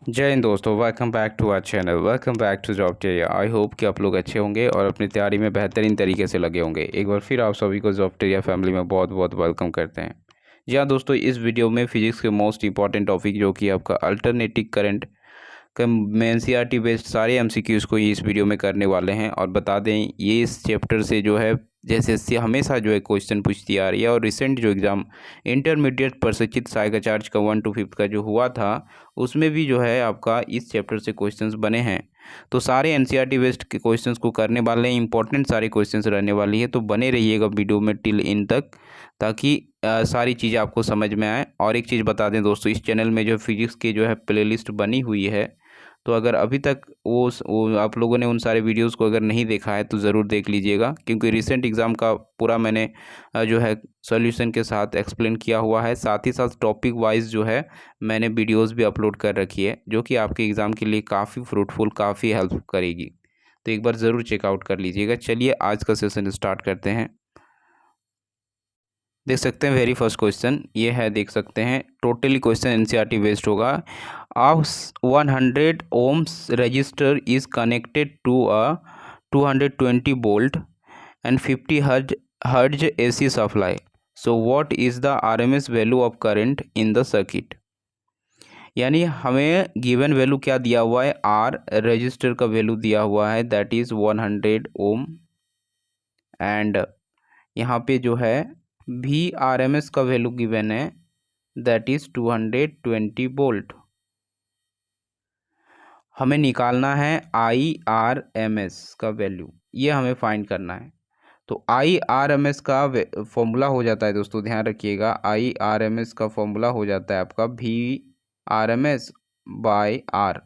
जय हिंद दोस्तों, welcome back to our channel. Welcome back to Jobteria. I hope कि आप लोग अच्छे होंगे और अपनी तैयारी में बेहतरीन तरीके से लगे होंगे। एक बार फिर आप सभी को जॉब टेरिया फैमिली में बहुत बहुत वेलकम करते हैं। जी हाँ दोस्तों, इस वीडियो में फिजिक्स के मोस्ट इंपॉर्टेंट टॉपिक जो कि आपका अल्टरनेटिव करंट का में एनसीईआरटी बेस्ड सारे एमसीक्यूज़ को इस वीडियो में करने वाले हैं। और बता दें, ये इस चैप्टर से जो है जैसे एसएससी हमेशा जो है क्वेश्चन पूछती आ रही है। और रिसेंट जो एग्ज़ाम इंटरमीडिएट प्रशिक्षित सहायक चार्ज का 1 to 5 का जो हुआ था, उसमें भी जो है आपका इस चैप्टर से क्वेश्चंस बने हैं। तो सारे एनसीईआरटी बेस्ड के क्वेश्चंस को करने वाले हैं, इंपॉर्टेंट सारे क्वेश्चंस रहने वाली है। तो बने रहिएगा वीडियो में टिल इन तक, ताकि सारी चीज़ें आपको समझ में आए। और एक चीज़ बता दें दोस्तों, इस चैनल में जो फिजिक्स की जो है प्लेलिस्ट बनी हुई है, तो अगर अभी तक वो आप लोगों ने उन सारे वीडियोस को अगर नहीं देखा है तो ज़रूर देख लीजिएगा, क्योंकि रिसेंट एग्ज़ाम का पूरा मैंने जो है सॉल्यूशन के साथ एक्सप्लेन किया हुआ है। साथ ही साथ टॉपिक वाइज जो है मैंने वीडियोस भी अपलोड कर रखी है, जो कि आपके एग्ज़ाम के लिए काफ़ी फ्रूटफुल, काफ़ी हेल्प करेगी। तो एक बार ज़रूर चेकआउट कर लीजिएगा। चलिए आज का सेशन स्टार्ट करते हैं। देख सकते हैं वेरी फर्स्ट क्वेश्चन ये है, देख सकते हैं टोटली क्वेश्चन एनसीईआरटी बेस्ड होगा। अब 100 ohms resistor is connected to a 220 volt and 50 hertz AC supply. So what is the RMS value of current in the circuit. यानी हमें गिवन वैल्यू क्या दिया हुआ है, आर रजिस्टर का वैल्यू दिया हुआ है, दैट इज 100 ओम। एंड यहाँ पे जो है वी आर एम एस का वैल्यू गिवन है, दैट इज 220 वोल्ट। हमें निकालना है आई आर एम एस का वैल्यू, ये हमें फाइंड करना है। तो आई आर एम एस का फॉर्मूला हो जाता है दोस्तों, ध्यान रखिएगा, आई आर एम एस का फॉर्मूला हो जाता है आपका V R M S by R,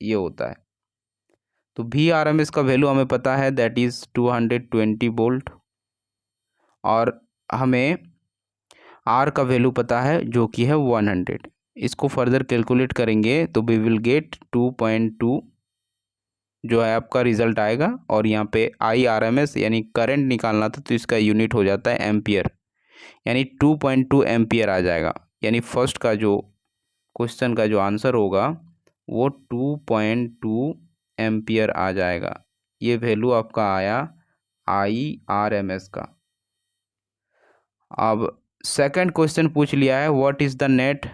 ये होता है। तो वी आर एम एस का वैल्यू हमें पता है, दैट इज 220 वोल्ट। और हमें आर का वैल्यू पता है जो कि है 100। इसको फर्दर कैलकुलेट करेंगे तो वी विल गेट 2.2 जो है आपका रिजल्ट आएगा। और यहाँ पे आई आर एम एस यानी करंट निकालना था, तो इसका यूनिट हो जाता है एम्पियर, यानी 2.2 एम्पियर आ जाएगा। यानी फर्स्ट का जो क्वेश्चन का जो आंसर होगा वो 2.2 एम्पियर आ जाएगा। ये वैल्यू आपका आया आई आर एम एस का। अब सेकंड क्वेश्चन पूछ लिया है, what is the net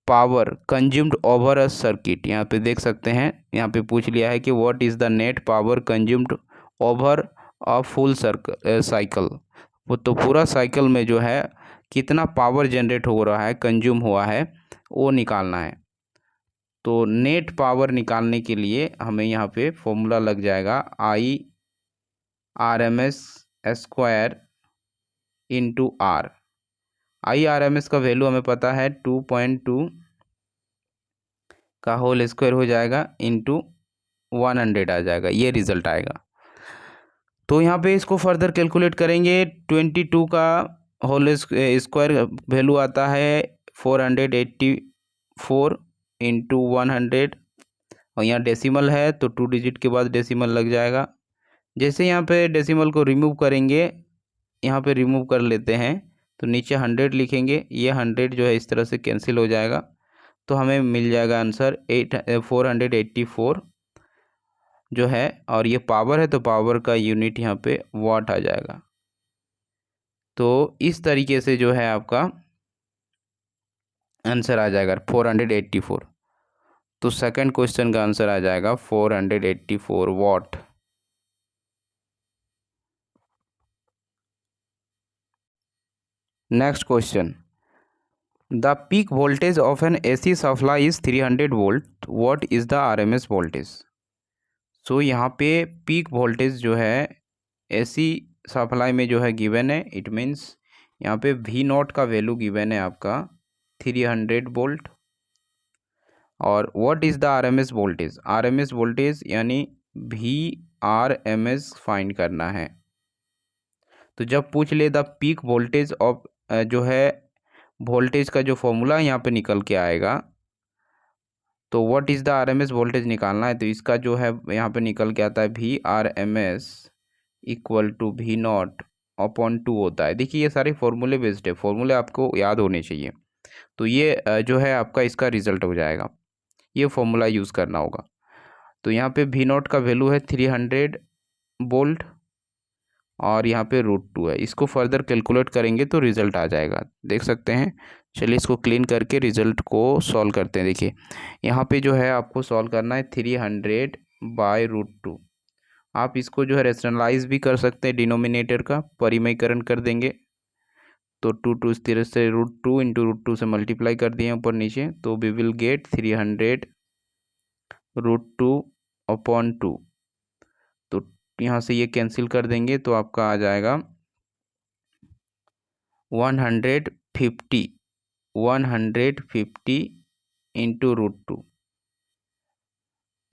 power consumed over a circuit. यहाँ पे देख सकते हैं, यहाँ पे पूछ लिया है कि what is the net power consumed over a full cycle. वो तो पूरा साइकिल में जो है कितना पावर जनरेट हो रहा है, कंज्यूम हुआ है, वो निकालना है। तो नेट पावर निकालने के लिए हमें यहाँ पे फॉर्मूला लग जाएगा I R M S square into R. I R M S का वैल्यू हमें पता है 2.2 का होल स्क्वायर हो जाएगा इंटू 100 आ जाएगा, ये रिजल्ट आएगा। तो यहाँ पे इसको फर्दर कैलकुलेट करेंगे, 22 का होल स्क्वायर वैल्यू आता है 484 इंटू 100। और यहाँ डेसिमल है तो 2 डिजिट के बाद डेसिमल लग जाएगा। जैसे यहाँ पे डेसिमल को रिमूव करेंगे, यहाँ पे रिमूव कर लेते हैं तो नीचे 100 लिखेंगे, ये 100 जो है इस तरह से कैंसिल हो जाएगा। तो हमें मिल जाएगा आंसर 484 जो है। और ये पावर है तो पावर का यूनिट यहाँ पे वाट आ जाएगा। तो इस तरीके से जो है आपका आंसर आ जाएगा 484। तो सेकंड क्वेश्चन का आंसर आ जाएगा 484 watt. Next question, the peak voltage of an AC supply is 300 volt, what is the RMS voltage. So यहाँ पे पीक वोल्टेज जो है एसी सप्लाई में जो है गिवन है, इट मीन्स यहाँ पे वी नॉट का वैल्यू गिवन है आपका 300 वोल्ट। और what is the RMS voltage, RMS voltage यानी V R M S find करना है। तो जब पूछ ले द पीक वोल्टेज ऑफ जो है वोल्टेज का जो फॉर्मूला यहाँ पे निकल के आएगा, तो what is the RMS voltage निकालना है। तो इसका जो है यहाँ पे निकल के आता है V R M S equal to V naught upon 2 होता है। देखिए ये सारे फॉर्मूले बेस्ड है, फॉर्मूले आपको याद होने चाहिए। तो ये जो है आपका इसका रिजल्ट हो जाएगा। ये फॉर्मूला यूज़ करना होगा। तो यहाँ पे वी नॉट का वैल्यू है 300 वोल्ट और यहाँ पे √2 है। इसको फर्दर कैलकुलेट करेंगे तो रिज़ल्ट आ जाएगा, देख सकते हैं। चलिए इसको क्लीन करके रिज़ल्ट को सॉल्व करते हैं। देखिए यहाँ पे जो है आपको सॉल्व करना है 300/√2। आप इसको जो है रेशनलाइज भी कर सकते हैं, डिनोमिनेटर का परिमयीकरण कर देंगे तो 2 इस तरह से √2 इंटू √2 से मल्टीप्लाई कर दिए ऊपर नीचे, तो वी विल गेट 300√2/2। तो यहाँ से ये कैंसिल कर देंगे तो आपका आ जाएगा 150 इंटू √2।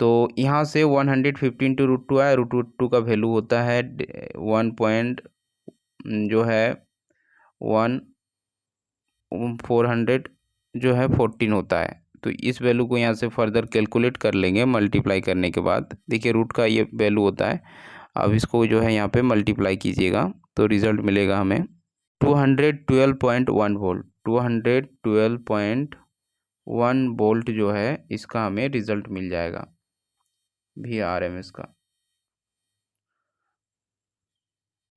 तो यहाँ से 150 इंटू √2 आया। √2 का वैल्यू होता है 1 पॉइंट जो है 400 जो है 14 होता है। तो इस वैल्यू को यहाँ से फर्दर कैलकुलेट कर लेंगे मल्टीप्लाई करने के बाद। देखिए रूट का ये वैल्यू होता है। अब इसको जो है यहाँ पे मल्टीप्लाई कीजिएगा तो रिज़ल्ट मिलेगा हमें 212.1 वोल्ट। 212.1 वोल्ट जो है इसका हमें रिज़ल्ट मिल जाएगा VRMS का।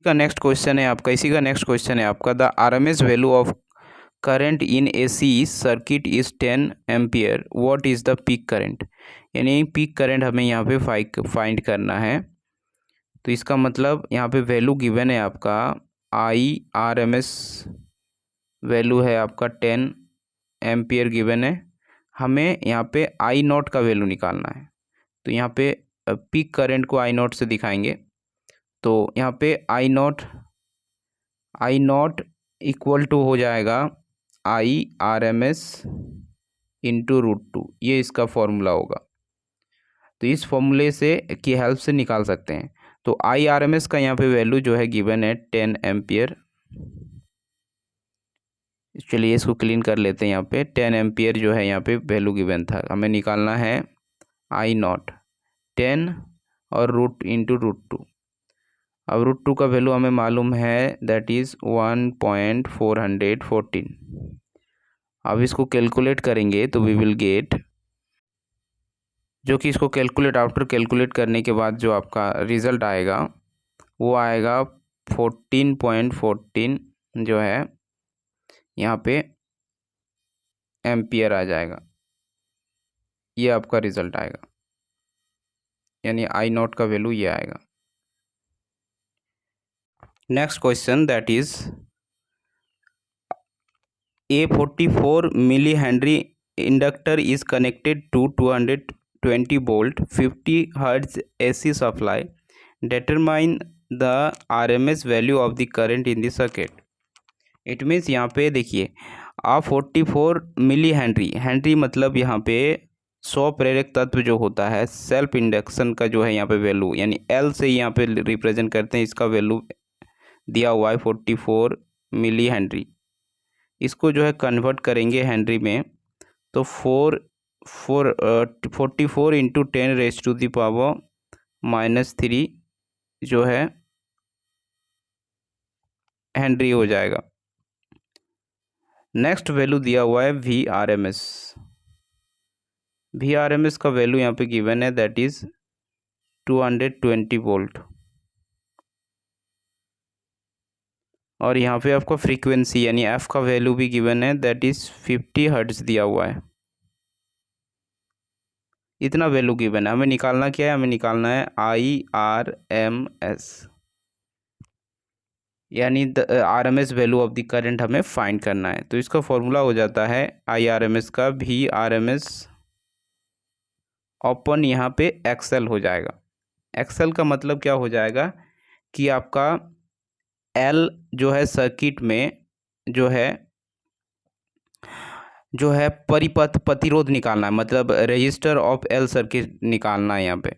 नेक्स्ट क्वेश्चन है आपका, इसी का नेक्स्ट क्वेश्चन है आपका, the RMS value of current in AC circuit is 10 ampere, what is the peak current. यानी पीक करंट हमें यहाँ पे फाइंड करना है। तो इसका मतलब यहाँ पे वैल्यू गिवन है आपका IRMS वैल्यू है आपका 10 एम्पियर गिवन है। हमें यहाँ पे I0 का वैल्यू निकालना है। तो यहाँ पे पीक करंट को I0 से दिखाएंगे। तो यहाँ पे I0 इक्वल टू हो जाएगा IRMS इंटू √2, ये इसका फॉर्मूला होगा। तो इस फॉर्मूले से की हेल्प से निकाल सकते हैं। तो IRMS का यहाँ पे वैल्यू जो है गिवन है 10 एम्पियर। चलिए इसको क्लीन कर लेते हैं। यहाँ पे 10 एम्पियर जो है यहाँ पे वैल्यू गिवन था, हमें निकालना है I0 10 और रूट इंटू √2। अब √2 का वैल्यू हमें मालूम है, दैट इज़ 1.414। अब इसको कैलकुलेट करेंगे तो वी विल गेट, जो कि इसको आफ्टर कैलकुलेट करने के बाद जो आपका रिज़ल्ट आएगा वो आएगा 14.14 जो है यहाँ पे एम्पियर आ जाएगा। ये आपका रिज़ल्ट आएगा, यानी I0 का वैल्यू ये आएगा। Next question, that is A 44 millihenry inductor is connected to 220 volt 50 hertz AC supply, determine the RMS value of the current in the circuit. It means यहाँ पे देखिए आप 44 मिली हेनरी मतलब यहाँ पे 100 प्रेरक तत्व जो होता है, सेल्फ इंडक्शन का जो है यहाँ पे वैल्यू, यानी L से यहाँ पे रिप्रेजेंट करते हैं, इसका वैल्यू दिया हुआ है 44 मिली हेनरी। इसको जो है कन्वर्ट करेंगे हेनरी में, तो 44 इंटू 10⁻³ जो है हेनरी हो जाएगा। नेक्स्ट वैल्यू दिया हुआ है VRMS का वैल्यू यहाँ पे गिवन है, दैट इज 220 वोल्ट। और यहाँ पे आपका फ्रीक्वेंसी यानी F का वैल्यू भी गिवन है, दैट इज 50 हर्ट्ज दिया हुआ है। इतना वैल्यू गिवन है, हमें निकालना क्या है, हमें निकालना है IRMS, यानी RMS value of the current हमें फाइंड करना है। तो इसका फॉर्मूला हो जाता है IRMS का VRMS ओपन यहाँ पे XL हो जाएगा। XL का मतलब क्या हो जाएगा कि आपका L जो है सर्किट में जो है परिपथ प्रतिरोध निकालना है, मतलब रजिस्टर ऑफ L सर्किट निकालना है यहाँ पे।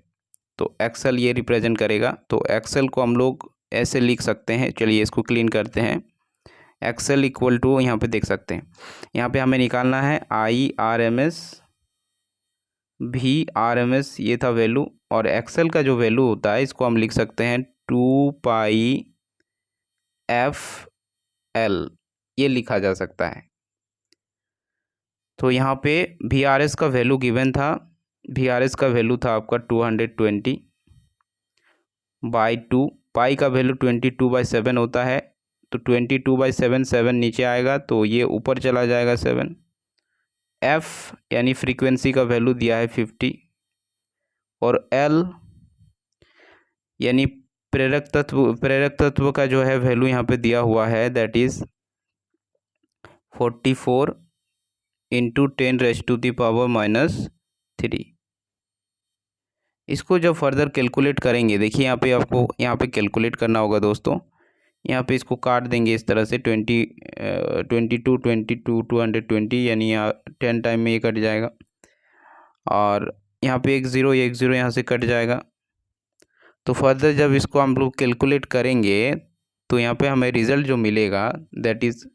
तो XL ये रिप्रेजेंट करेगा। तो XL को हम लोग ऐसे लिख सकते हैं। चलिए इसको क्लीन करते हैं। XL इक्वल टू यहाँ पे देख सकते हैं, यहाँ पे हमें निकालना है IRMS VRMS, ये था वैल्यू। और XL का जो वैल्यू होता है इसको हम लिख सकते हैं 2πfL, ये लिखा जा सकता है। तो यहाँ पे वी आर एस का वैल्यू गिवन था, वी आर एस का वैल्यू था आपका 220/2, पाई का वैल्यू 22/7 होता है, तो 22/7, 7 नीचे आएगा तो ये ऊपर चला जाएगा 7। एफ यानी फ्रीक्वेंसी का वैल्यू दिया है 50, और एल यानी प्रेरक तत्व का जो है वैल्यू यहाँ पे दिया हुआ है, दैट इज 44 × 10⁻³ इसको जब फर्दर कैलकुलेट करेंगे, देखिए यहाँ पे आपको यहाँ पे कैलकुलेट करना होगा दोस्तों। यहाँ पे इसको काट देंगे इस तरह से 22 220 यानी यहाँ 10 टाइम में ये कट जाएगा, और यहाँ पे एक ज़ीरो यहाँ से कट जाएगा। तो फर्दर जब इसको हम लोग कैलकुलेट करेंगे तो यहाँ पे हमें रिज़ल्ट जो मिलेगा, दैट इज़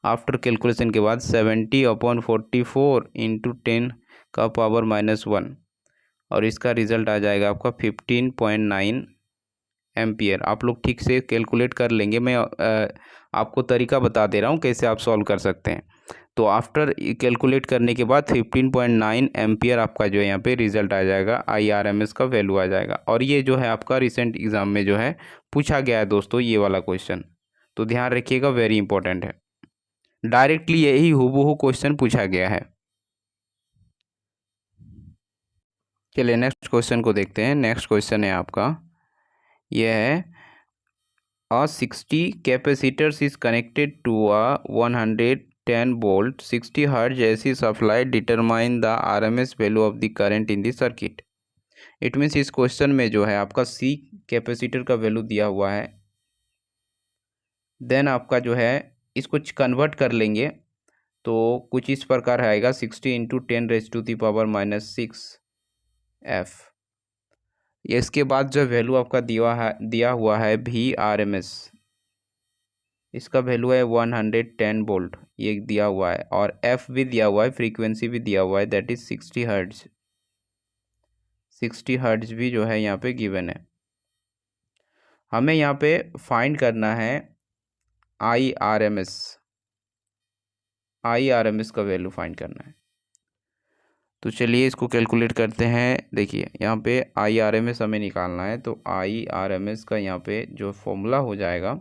आफ्टर कैलकुलेशन के बाद 70/44 × 10⁻⁻1, और इसका रिज़ल्ट आ जाएगा आपका 15.9 एम्पियर। आप लोग ठीक से कैलकुलेट कर लेंगे, मैं आपको तरीका बता दे रहा हूँ कैसे आप सॉल्व कर सकते हैं। तो आफ्टर कैलकुलेट करने के बाद 15.9 एम्पियर आपका जो है यहाँ पे रिज़ल्ट आ जाएगा, IRMS का वैल्यू आ जाएगा। और ये जो है आपका रिसेंट एग्ज़ाम में जो है पूछा गया है दोस्तों, ये वाला क्वेश्चन, तो ध्यान रखिएगा, वेरी इंपॉर्टेंट है। डायरेक्टली यही हूबहू क्वेश्चन पूछा गया है। चलिए नेक्स्ट क्वेश्चन को देखते हैं। नेक्स्ट क्वेश्चन है आपका, यह है a 60 capacitors is connected to a 110 volt 60 hertz AC supply, determine the RMS value of the current in the circuit। It means इस क्वेश्चन में जो है आपका C कैपेसिटर का वैल्यू दिया हुआ है, देन आपका जो है इसको कन्वर्ट कर लेंगे तो कुछ इस प्रकार आएगा 60 × 10⁻⁻6 F। इसके बाद जो वैल्यू आपका दिया हुआ है VRMS, इसका वैल्यू है 110 वोल्ट, ये दिया हुआ है, और F भी दिया हुआ है, फ्रीक्वेंसी भी दिया हुआ है, दैट इज 60 हर्ट्ज। 60 हर्ट्ज भी जो है यहाँ पे गिवन है। हमें यहाँ पे फाइंड करना है IRMS का वैल्यू फाइंड करना है। तो चलिए इसको कैलकुलेट करते हैं। देखिए यहाँ पे IRMS हमें निकालना है, तो IRMS का यहाँ पे जो फॉर्मूला हो जाएगा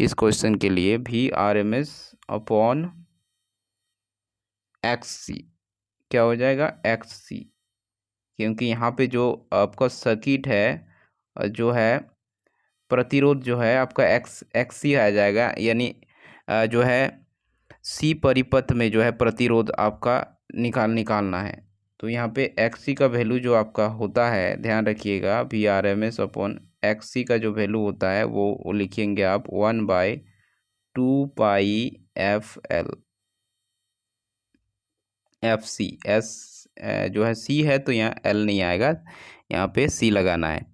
इस क्वेश्चन के लिए, VRMS/XC, क्या हो जाएगा, XC, क्योंकि यहाँ पे जो आपका सर्किट है जो है प्रतिरोध जो है आपका XC आ जाएगा, यानी जो है C परिपथ में जो है प्रतिरोध आपका निकालना है। तो यहाँ पे XC का वैल्यू जो आपका होता है, ध्यान रखिएगा, VRMS/XC का जो वैल्यू होता है वो लिखेंगे आप 1/2πfL। FC S जो है C है तो यहाँ L नहीं आएगा, यहाँ पे C लगाना है,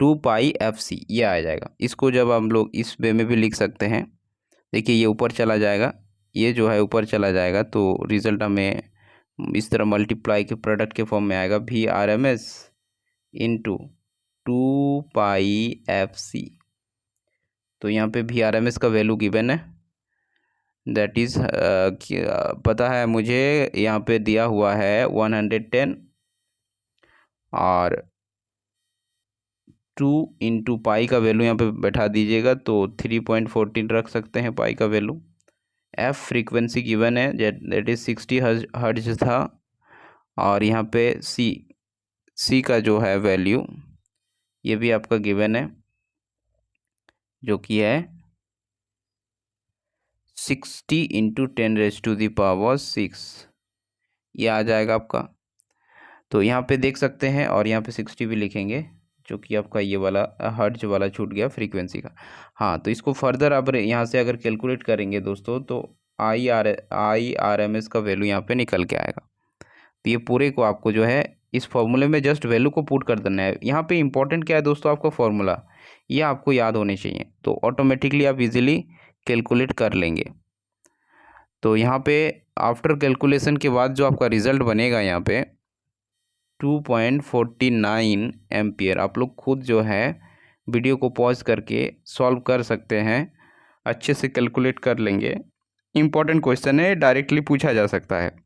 2πfC ये आ जाएगा। इसको जब हम लोग इस वे में भी लिख सकते हैं, देखिए ये ऊपर चला जाएगा, ये जो है ऊपर चला जाएगा, तो रिज़ल्ट हमें इस तरह मल्टीप्लाई के प्रोडक्ट के फॉर्म में आएगा, VRMS × 2πfC। तो यहाँ पे VRMS का वैल्यू गिवन है, दैट इज़ पता है मुझे, यहाँ पे दिया हुआ है 110, और 2 × पाई का वैल्यू यहाँ पे बैठा दीजिएगा, तो 3.14 रख सकते हैं पाई का वैल्यू। F फ्रीक्वेंसी गिवन है, दैट इज़ 60 हर्ट्ज था, और यहाँ पे C का जो है वैल्यू ये भी आपका गिवन है, जो कि है 60 × 10⁻⁶, ये आ जाएगा आपका। तो यहाँ पे देख सकते हैं, और यहाँ पे 60 भी लिखेंगे, जो कि आपका ये वाला हर्ट्ज वाला छूट गया फ्रीक्वेंसी का। हाँ, तो इसको फर्दर आप यहाँ से अगर कैलकुलेट करेंगे दोस्तों, तो IRMS का वैल्यू यहाँ पे निकल के आएगा। तो ये पूरे को आपको जो है इस फॉर्मूले में जस्ट वैल्यू को पुट कर देना है। यहाँ पे इंपॉर्टेंट क्या है दोस्तों, आपका फॉर्मूला ये आपको याद होने चाहिए, तो ऑटोमेटिकली आप इजीली कैलकुलेट कर लेंगे। तो यहाँ पे आफ्टर कैलकुलेशन के बाद जो आपका रिजल्ट बनेगा यहाँ पे 2.49 एम्पियर। आप लोग खुद जो है वीडियो को पॉज करके सॉल्व कर सकते हैं, अच्छे से कैलकुलेट कर लेंगे, इम्पॉर्टेंट क्वेश्चन है, डायरेक्टली पूछा जा सकता है।